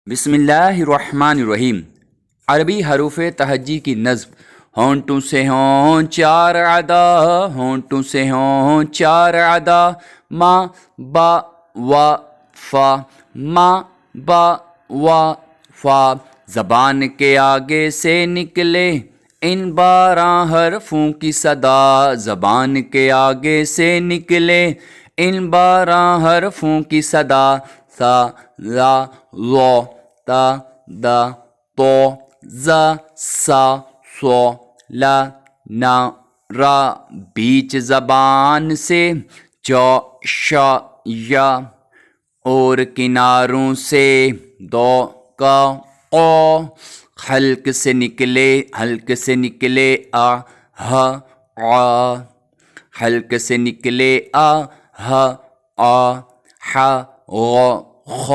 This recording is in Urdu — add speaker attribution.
Speaker 1: بسم اللہ الرحمن الرحیم۔ عربی حروف تہجی کی نظم۔ ہونٹوں سے ہوں چار ادا، ہونٹوں سے ہوں چار ادا، ما با وا فا، ما با وا فا، زبان کے آگے سے نکلے ان 12 حرفوں کی صدا، زبان کے آگے سے نکلے ان 12 حرفوں کی صدا، سا لا لو تا دا تو زا سا سو لا نا را، بیچ زبان سے جو شا یا، اور کناروں سے دو کا قو، حلق سے نکلے آ ہ آ، حلق سے نکلے آ ہ آ ح غ خ۔